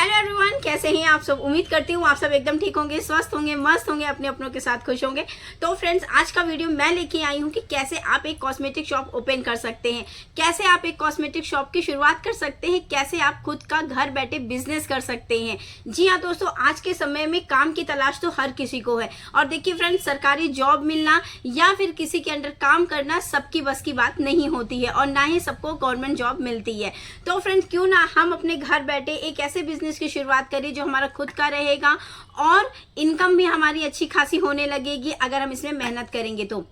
Hello everyone, कैसे हैं आप सब। उम्मीद करती हूँ आप सब एकदम ठीक होंगे, स्वस्थ होंगे, मस्त होंगे, अपने अपनों के साथ खुश होंगे। तो फ्रेंड्स, आज का वीडियो मैं लेके आई हूँ कि कैसे आप एक कॉस्मेटिक शॉप ओपन कर सकते हैं, कैसे आप एक कॉस्मेटिक शॉप की शुरुआत कर सकते हैं, कैसे आप खुद का घर बैठे बिजनेस कर सकते हैं। जी हाँ दोस्तों, आज के समय में काम की तलाश तो हर किसी को है। और देखिए फ्रेंड्स, सरकारी जॉब मिलना या फिर किसी के अंडर काम करना सबकी बस की बात नहीं होती है और ना ही सबको गवर्नमेंट जॉब मिलती है। तो फ्रेंड्स, क्यों ना हम अपने घर बैठे एक ऐसे बिजनेस की शुरुआत करें जो हमारा खुद का रहेगा और इनकम भी हमारी अच्छी खासी होने लगेगी अगर हम इसमें मेहनत करेंगे तो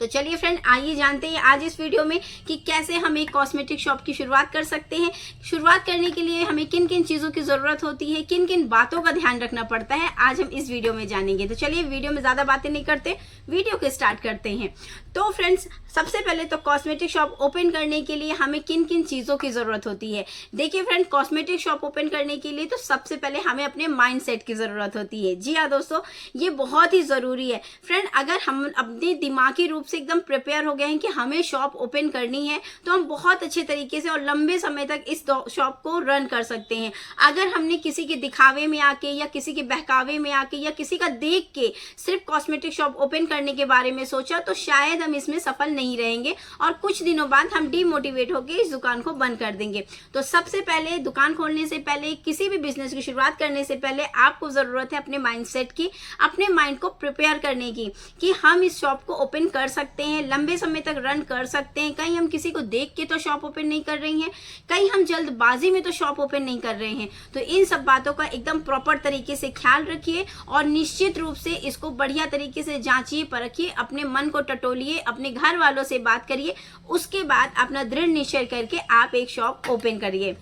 चलिए फ्रेंड, आइए जानते हैं आज इस वीडियो में कि कैसे हम एक कॉस्मेटिक शॉप की शुरुआत कर सकते हैं। शुरुआत करने के लिए हमें किन किन चीज़ों की ज़रूरत होती है, किन किन बातों का ध्यान रखना पड़ता है, आज हम इस वीडियो में जानेंगे। तो चलिए वीडियो में ज़्यादा बातें नहीं करते, वीडियो को स्टार्ट करते हैं। तो फ्रेंड्स, सबसे पहले तो कॉस्मेटिक शॉप ओपन करने के लिए हमें किन किन चीज़ों की ज़रूरत होती है। देखिए फ्रेंड, कॉस्मेटिक शॉप ओपन करने के लिए तो सबसे पहले हमें अपने माइंड सेट की ज़रूरत होती है। जी हाँ दोस्तों, ये बहुत ही ज़रूरी है। फ्रेंड, अगर हम अपने दिमागी रूप से एकदम प्रिपेयर हो गए हैं कि हमें शॉप ओपन करनी है, तो हम बहुत अच्छे तरीके से और लंबे समय तक इस शॉप को रन कर सकते हैं। अगर हमने किसी के दिखावे में आके या किसी के बहकावे में आके या किसी का देख के सिर्फ कॉस्मेटिक शॉप ओपन करने के बारे में सोचा, तो शायद हम इसमें सफल नहीं रहेंगे और कुछ दिनों बाद हम डीमोटिवेट होकर इस दुकान को बंद कर देंगे। तो सबसे पहले दुकान खोलने से पहले, किसी भी बिजनेस की शुरुआत करने से पहले आपको जरूरत है अपने माइंडसेट की, अपने माइंड को प्रिपेयर करने की कि हम इस शॉप को ओपन कर सकते हैं, लंबे समय तक रन कर सकते हैं। कहीं हम किसी को देख के तो शॉप ओपन नहीं कर रही हैं, कहीं हम जल्दबाजी में तो शॉप ओपन नहीं कर रहे हैं। तो इन सब बातों का एकदम प्रॉपर तरीके से ख्याल रखिए और निश्चित रूप से इसको बढ़िया तरीके से जांचिए, परखिए, अपने मन को टटोलिए, अपने घर वालों से बात करिए, उसके बाद अपना दृढ़ निश्चय करके आप एक शॉप ओपन करिए।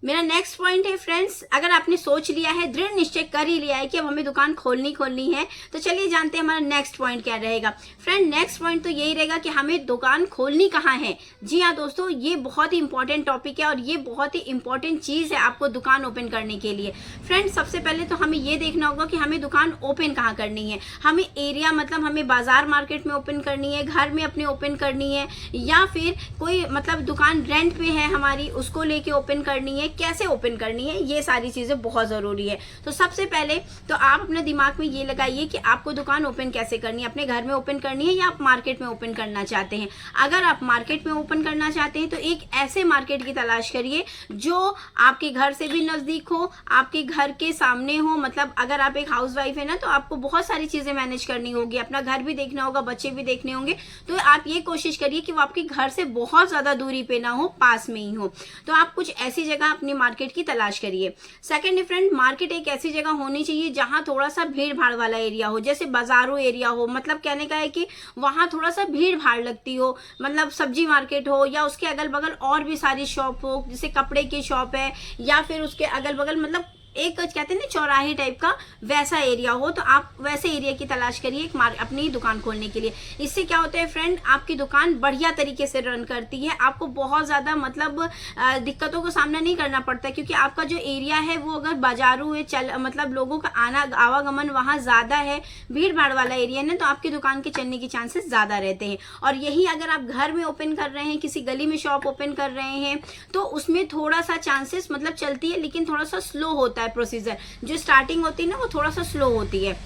मेरा नेक्स्ट पॉइंट है फ्रेंड्स, अगर आपने सोच लिया है, दृढ़ निश्चय कर ही लिया है कि अब हमें दुकान खोलनी है, तो चलिए जानते हैं हमारा नेक्स्ट पॉइंट क्या रहेगा। फ्रेंड, नेक्स्ट पॉइंट तो यही रहेगा कि हमें दुकान खोलनी कहाँ है। जी हाँ दोस्तों, ये बहुत ही इंपॉर्टेंट टॉपिक है और ये बहुत ही इंपॉर्टेंट चीज़ है आपको दुकान ओपन करने के लिए। फ्रेंड्स, सबसे पहले तो हमें ये देखना होगा कि हमें दुकान ओपन कहाँ करनी है। हमें एरिया, मतलब हमें बाजार मार्केट में ओपन करनी है, घर में अपने ओपन करनी है, या फिर कोई मतलब दुकान रेंट पे है हमारी, उसको लेके ओपन करनी है, कैसे ओपन करनी है, ये सारी चीजें बहुत जरूरी है। तो सबसे पहले तो आप अपने दिमाग में ये लगाइए कि आपको दुकान ओपन कैसे करनी है, अपने घर में ओपन करनी है या आप मार्केट में ओपन करना चाहते हैं। अगर आप मार्केट में ओपन करना चाहते हैं तो एक ऐसे मार्केट की तलाश करिए जो आपके घर से भी नजदीक हो, आपके घर के सामने हो। मतलब अगर आप एक हाउसवाइफ है ना, तो आपको बहुत सारी चीजें मैनेज करनी होगी, अपना घर भी देखना होगा, बच्चे भी देखने होंगे। तो आप ये कोशिश करिए कि वो आपके घर से बहुत ज्यादा दूरी पे ना हो, पास में ही हो। तो आप कुछ ऐसी जगह अपनी मार्केट की तलाश करिए। सेकंड फ्रेंड, मार्केट एक ऐसी जगह होनी चाहिए जहां थोड़ा सा भीड़ भाड़ वाला एरिया हो, जैसे बाजारों एरिया हो। मतलब कहने का है कि वहां थोड़ा सा भीड़ भाड़ लगती हो, मतलब सब्जी मार्केट हो या उसके अगल बगल और भी सारी शॉप हो, जैसे कपड़े की शॉप है या फिर उसके अगल बगल मतलब एक कहते हैं ना चौराहे टाइप का, वैसा एरिया हो। तो आप वैसे एरिया की तलाश करिए अपनी दुकान खोलने के लिए। इससे क्या होता है फ्रेंड, आपकी दुकान बढ़िया तरीके से रन करती है, आपको बहुत ज़्यादा मतलब दिक्कतों का सामना नहीं करना पड़ता, क्योंकि आपका जो एरिया है वो अगर बाजारू है, मतलब लोगों का आवागमन वहाँ ज़्यादा है, भीड़ भाड़ वाला एरिया है, तो आपकी दुकान के चलने के चांसेस ज़्यादा रहते हैं। और यही अगर आप घर में ओपन कर रहे हैं, किसी गली में शॉप ओपन कर रहे हैं, तो उसमें थोड़ा सा चांसेस मतलब चलती है, लेकिन थोड़ा सा स्लो होता है प्रोसीजर। जो स्टार्टिंग होती है ना, वो थोड़ा सा स्लो होती है।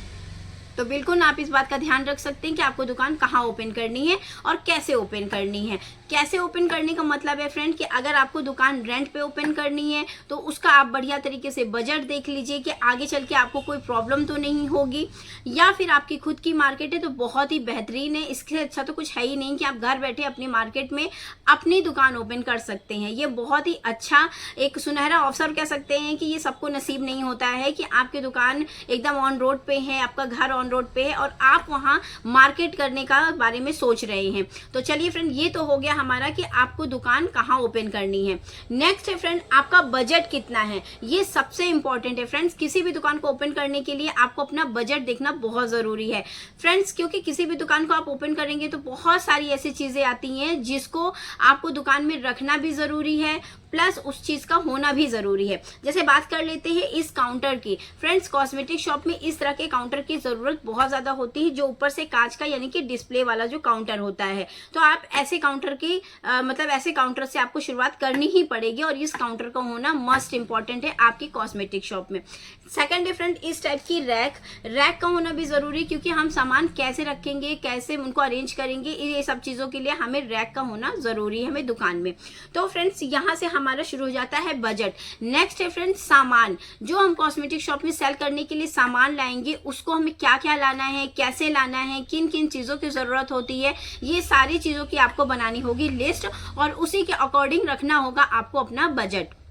तो बिल्कुल आप इस बात का ध्यान रख सकते हैं कि आपको दुकान कहाँ ओपन करनी है और कैसे ओपन करनी है। कैसे ओपन करने का मतलब है फ्रेंड कि अगर आपको दुकान रेंट पे ओपन करनी है तो उसका आप बढ़िया तरीके से बजट देख लीजिए कि आगे चल के आपको कोई प्रॉब्लम तो नहीं होगी, या फिर आपकी खुद की मार्केट है तो बहुत ही बेहतरीन है। इससे अच्छा तो कुछ है ही नहीं कि आप घर बैठे अपनी मार्केट में अपनी दुकान ओपन कर सकते हैं। ये बहुत ही अच्छा एक सुनहरा अवसर कह सकते हैं कि ये सबको नसीब नहीं होता है कि आपकी दुकान एकदम ऑन रोड पे है, आपका घर ऑन रोड पे है और आप वहाँ मार्केट करने का बारे में सोच रहे हैं। तो चलिए फ्रेंड, ये तो हो गया हमारा कि आपको दुकान कहाँ ओपन करनी है। नेक्स्ट है फ्रेंड, आपका बजट कितना है। ये सबसे इंपॉर्टेंट है फ्रेंड्स, किसी भी दुकान को ओपन करने के लिए आपको अपना बजट देखना बहुत जरूरी है फ्रेंड्स, क्योंकि किसी भी दुकान को आप ओपन करेंगे तो बहुत सारी ऐसी चीजें आती हैं जिसको आपको दुकान में रखना भी जरूरी है, प्लस उस चीज का होना भी जरूरी है। जैसे बात कर लेते हैं इस काउंटर की। फ्रेंड्स, कॉस्मेटिक शॉप में इस तरह के काउंटर की जरूरत ज़रूरत बहुत ज़्यादा होती है, जो ऊपर से कांच का यानी कि डिस्प्ले वाला जो काउंटर होता है। तो आप ऐसे काउंटर की मतलब ऐसे काउंटर से आपको शुरुआत करनी ही पड़ेगी और इस काउंटर का होना मस्ट इंपॉर्टेंट है आपकी कॉस्मेटिक शॉप में। सेकंड डिफरेंट इस टाइप की रैक का होना भी ज़रूरी, क्योंकि हम सामान कैसे रखेंगे, कैसे उनको अरेंज करेंगे, ये सब चीज़ों के लिए हमें रैक का होना ज़रूरी है हमें दुकान में। तो फ्रेंड्स यहाँ से हमारा शुरू हो जाता है बजट। नेक्स्ट है फ्रेंड्स सामान, जो हम कॉस्मेटिक शॉप में सेल करने के लिए सामान लाएंगे उसको हमें क्या क्या लाना है, कैसे लाना है, किन किन चीज़ों की ज़रूरत होती है, ये सारी चीज़ों की आपको बनानी होगी लिस्ट और उसी के अकॉर्डिंग रखना होगा आपको अपना बजट।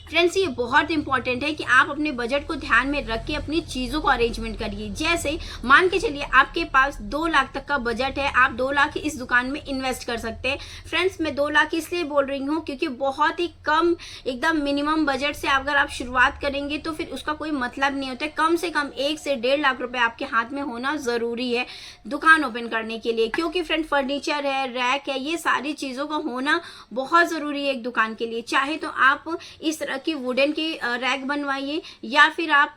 फ्रेंड्स ये बहुत इंपॉर्टेंट है कि आप अपने बजट को ध्यान में रख के अपनी चीज़ों को अरेंजमेंट करिए। जैसे मान के चलिए आपके पास 2 लाख तक का बजट है, आप 2 लाख इस दुकान में इन्वेस्ट कर सकते हैं। फ्रेंड्स मैं 2 लाख इसलिए बोल रही हूँ क्योंकि बहुत ही कम एकदम मिनिमम बजट से अगर आप शुरुआत करेंगे तो फिर उसका कोई मतलब नहीं होता है। कम से कम 1 से 1.5 लाख रुपए आपके हाथ में होना ज़रूरी है दुकान ओपन करने के लिए, क्योंकि फ्रेंड फर्नीचर है, रैक है, ये सारी चीज़ों का होना बहुत ज़रूरी है एक दुकान के लिए। चाहे तो आप इस तरह की वुडन की रैक बनवाइए या फिर आप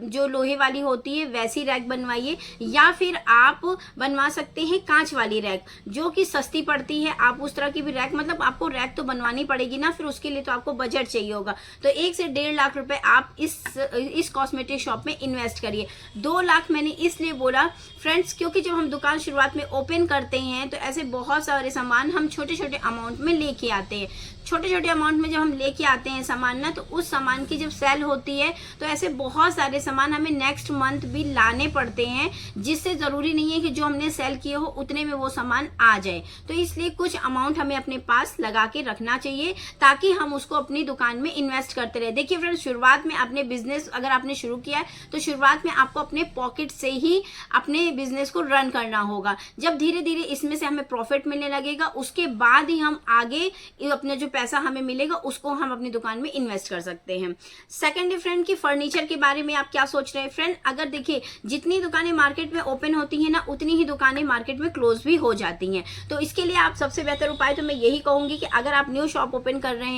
जो लोहे वाली होती है वैसी रैक बनवाइए, या फिर आप बनवा सकते हैं कांच वाली रैक जो कि सस्ती पड़ती है। आप उस तरह की भी रैक, मतलब आपको रैक तो बनवानी पड़ेगी ना, फिर उसके लिए तो आपको बजट चाहिए होगा। तो 1 से 1.5 लाख रुपए आप इस कॉस्मेटिक शॉप में इन्वेस्ट करिए। 2 लाख मैंने इसलिए बोला फ्रेंड्स क्योंकि जब हम दुकान शुरुआत में ओपन करते हैं तो ऐसे बहुत सारे सामान हम छोटे छोटे अमाउंट में लेके आते हैं। छोटे छोटे अमाउंट में जब हम लेके आते हैं सामान ना, तो उस सामान की जब सेल होती है तो ऐसे बहुत सारे सामान हमें नेक्स्ट मंथ भी लाने पड़ते हैं, जिससे ज़रूरी नहीं है कि जो हमने सेल किए हो उतने में वो सामान आ जाए। तो इसलिए कुछ अमाउंट हमें अपने पास लगा के रखना चाहिए ताकि हम उसको अपनी दुकान में इन्वेस्ट करते रहे। देखिए फ्रेंड्स, शुरुआत में अपने बिजनेस अगर आपने शुरू किया है तो शुरुआत में आपको अपने पॉकेट से ही अपने बिजनेस को रन करना होगा। जब धीरे धीरे इसमें से हमें प्रॉफिट मिलने लगेगा उसके बाद ही हम आगे अपने जो पैसा हमें मिलेगा उसको हम अपनी दुकान में इन्वेस्ट कर सकते हैं। सेकंड है फ्रेंड की फर्नीचर के बारे में आप क्या सोच रहे हैं। फ्रेंड अगर देखिए जितनी दुकानें मार्केट में ओपन होती हैं ना, उतनी ही दुकानें मार्केट में क्लोज भी हो जाती हैं। तो इसके लिए आप सबसे बेहतर उपाय तो मैं यही कहूंगी कि अगर आप न्यू शॉप ओपन कर रहे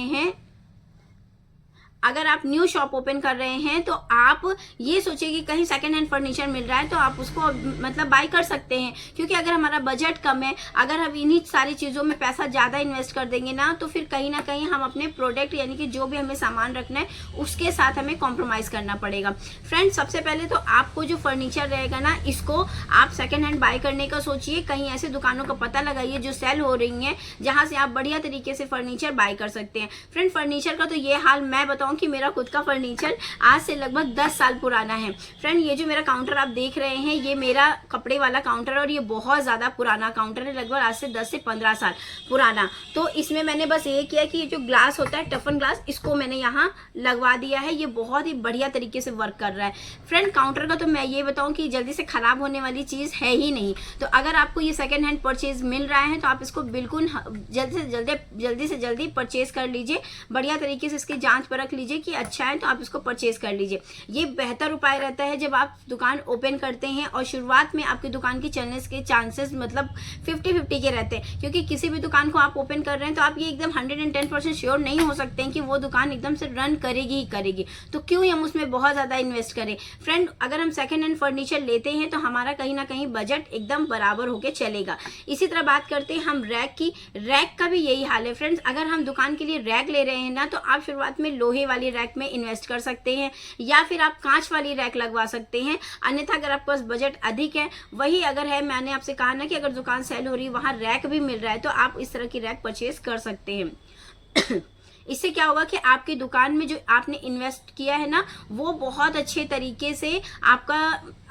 हैं तो आप ये सोचिए कि कहीं सेकंड हैंड फर्नीचर मिल रहा है तो आप उसको मतलब बाय कर सकते हैं। क्योंकि अगर हमारा बजट कम है, अगर हम इन्हीं सारी चीज़ों में पैसा ज़्यादा इन्वेस्ट कर देंगे ना, तो फिर कहीं ना कहीं हम अपने प्रोडक्ट यानी कि जो भी हमें सामान रखना है उसके साथ हमें कॉम्प्रोमाइज़ करना पड़ेगा। फ्रेंड्स सबसे पहले तो आपको जो फर्नीचर रहेगा ना, इसको आप सेकेंड हैंड बाय करने का सोचिए। कहीं ऐसे दुकानों का पता लगाइए जो सेल हो रही हैं, जहाँ से आप बढ़िया तरीके से फर्नीचर बाय कर सकते हैं। फ्रेंड फर्नीचर का तो ये हाल मैं बताऊँ कि मेरा खुद का फर्नीचर आज से लगभग 10 साल पुराना है। फ्रेंड ये जो मेरा काउंटर आप देख रहे हैं, ये मेरा कपड़े वाला काउंटर है और ये बहुत ज़्यादा पुराना काउंटर है, लगभग आज से 10 से 15 साल पुराना। तो इसमें मैंने बस ये किया कि ये जो ग्लास होता है टफन ग्लास, इसको मैंने यहाँ लगवा दिया है। ये बहुत ही बढ़िया तरीके से वर्क कर रहा है। फ्रेंड काउंटर का तो मैं ये बताऊँ कि जल्दी से ख़राब होने वाली चीज़ है ही नहीं। तो अगर आपको ये सेकेंड हैंड परचेज मिल रहा है तो आप इसको बिल्कुल जल्दी से जल्दी परचेज कर लीजिए। बढ़िया तरीके से इसकी जाँच परख लीजिए कि अच्छा है तो आप इसको परचेज कर लीजिए। ये बेहतर उपाय रहता है जब आप दुकान ओपन करते हैं और शुरुआत में आपकी दुकान की चलने के चांसेस मतलब 50-50 के रहते हैं। क्योंकि किसी भी दुकान को आप ओपन कर रहे हैं तो आप ये एकदम 110% श्योर नहीं हो सकते हैं कि वो दुकान एकदम से रन करेगी ही करेगी। तो क्यों हम उसमें बहुत ज़्यादा इन्वेस्ट करें। फ्रेंड अगर हम सेकेंड हैंड फर्नीचर लेते हैं तो हमारा कहीं ना कहीं बजट एकदम बराबर होकर चलेगा। इसी तरह बात करते हैं हम रैक की। रैक का भी यही हाल है। फ्रेंड्स अगर हम दुकान के लिए रैक ले रहे हैं ना, तो आप शुरुआत में लोहे वाली रैक में इन्वेस्ट कर सकते हैं या फिर आप कांच वाली रैक लगवा सकते हैं। अन्यथा अगर आपके पास बजट अधिक है, वही अगर है, मैंने आपसे कहा ना कि अगर दुकान सेल हो रही है वहाँ रैक भी मिल रहा है, तो आप इस तरह की रैक परचेज कर सकते हैं। इससे क्या होगा कि आपकी दुकान में जो आपने इन्वेस्ट किया है ना, वो बहुत अच्छे तरीके से आपका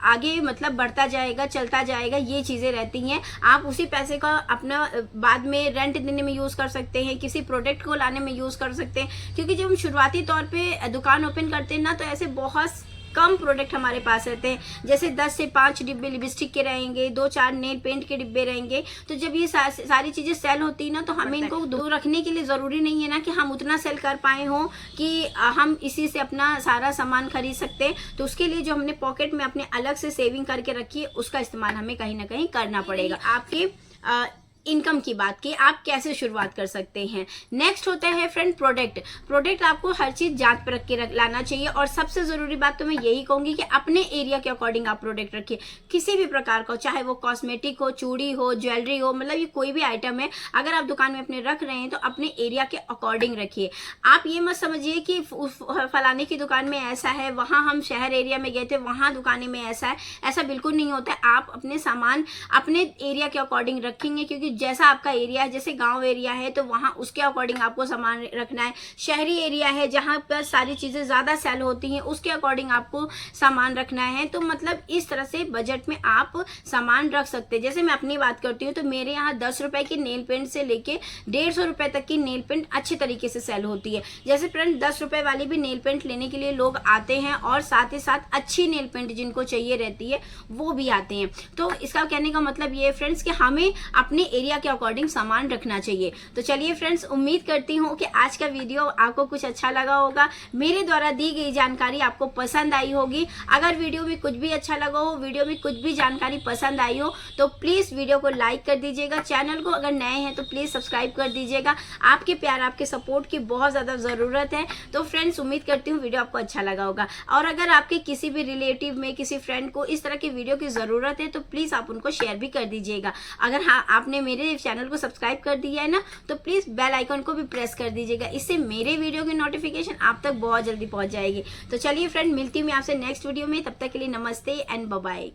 आगे मतलब बढ़ता जाएगा, चलता जाएगा। ये चीज़ें रहती हैं। आप उसी पैसे का अपना बाद में रेंट देने में यूज़ कर सकते हैं, किसी प्रोडक्ट को लाने में यूज़ कर सकते हैं। क्योंकि जब हम शुरुआती तौर पे दुकान ओपन करते हैं ना, तो ऐसे बहुत कम प्रोडक्ट हमारे पास रहते हैं। जैसे 10 से 5 डिब्बे लिपस्टिक के रहेंगे, 2-4 नेल पेंट के डिब्बे रहेंगे। तो जब ये सारी चीज़ें सेल होती है ना, तो हमें इनको दूर रखने के लिए ज़रूरी नहीं है ना कि हम उतना सेल कर पाए हों कि हम इसी से अपना सारा सामान खरीद सकते हैं। तो उसके लिए जो हमने पॉकेट में अपने अलग से सेविंग करके रखी है, उसका इस्तेमाल हमें कहीं ना कहीं करना पड़ेगा। आपके इनकम की बात की, आप कैसे शुरुआत कर सकते हैं। नेक्स्ट होता है फ्रेंड प्रोडक्ट आपको हर चीज़ जांच परख के लाना चाहिए। और सबसे ज़रूरी बात तो मैं यही कहूँगी कि अपने एरिया के अकॉर्डिंग आप प्रोडक्ट रखिए, किसी भी प्रकार का, चाहे वो कॉस्मेटिक हो, चूड़ी हो, ज्वेलरी हो, मतलब ये कोई भी आइटम है अगर आप दुकान में अपने रख रहे हैं तो अपने एरिया के अकॉर्डिंग रखिए। आप ये मत समझिए कि फलाने की दुकान में ऐसा है, वहाँ हम शहर एरिया में गए थे वहाँ दुकानें में ऐसा है, ऐसा बिल्कुल नहीं होता है। आप अपने सामान अपने एरिया के अकॉर्डिंग रखेंगे, क्योंकि जैसा आपका एरिया है, जैसे गांव एरिया है तो वहाँ उसके अकॉर्डिंग आपको सामान रखना है। शहरी एरिया है जहाँ पर सारी चीज़ें ज़्यादा सेल होती हैं, उसके अकॉर्डिंग आपको सामान रखना है। तो मतलब इस तरह से बजट में आप सामान रख सकते हैं। जैसे मैं अपनी बात करती हूँ तो मेरे यहाँ 10 रुपए की नेल पेंट से लेके 150 रुपए तक की नेल पेंट अच्छे तरीके से सेल होती है। जैसे फ्रेंड 10 रुपए वाली भी नेल पेंट लेने के लिए लोग आते हैं, और साथ ही साथ अच्छी नेल पेंट जिनको चाहिए रहती है वो भी आते हैं। तो इसका कहने का मतलब ये है फ्रेंड्स कि हमें अपने एरिया के अकॉर्डिंग सामान रखना चाहिए। तो चलिए फ्रेंड्स, उम्मीद करती हूँ कि आज का वीडियो आपको कुछ अच्छा लगा होगा, मेरे द्वारा दी गई जानकारी आपको पसंद आई होगी। अगर वीडियो में कुछ भी अच्छा लगा हो, वीडियो में कुछ भी जानकारी पसंद आई हो तो प्लीज़ वीडियो को लाइक कर दीजिएगा। चैनल को अगर नए हैं तो प्लीज़ सब्सक्राइब कर दीजिएगा। आपके प्यार, आपके सपोर्ट की बहुत ज़्यादा ज़रूरत है। तो फ्रेंड्स, उम्मीद करती हूँ वीडियो आपको अच्छा लगा होगा। और अगर आपके किसी भी रिलेटिव में, किसी फ्रेंड को इस तरह की वीडियो की ज़रूरत है तो प्लीज़ आप उनको शेयर भी कर दीजिएगा। अगर हाँ आपने मेरे चैनल को सब्सक्राइब कर दिया है ना तो प्लीज़ बेल आइकन को भी प्रेस कर दीजिएगा, इससे मेरे वीडियो की नोटिफिकेशन आप तक बहुत जल्दी पहुंच जाएगी। तो चलिए फ्रेंड, मिलती हूँ मैं आपसे नेक्स्ट वीडियो में, तब तक के लिए नमस्ते एंड बाय बाय।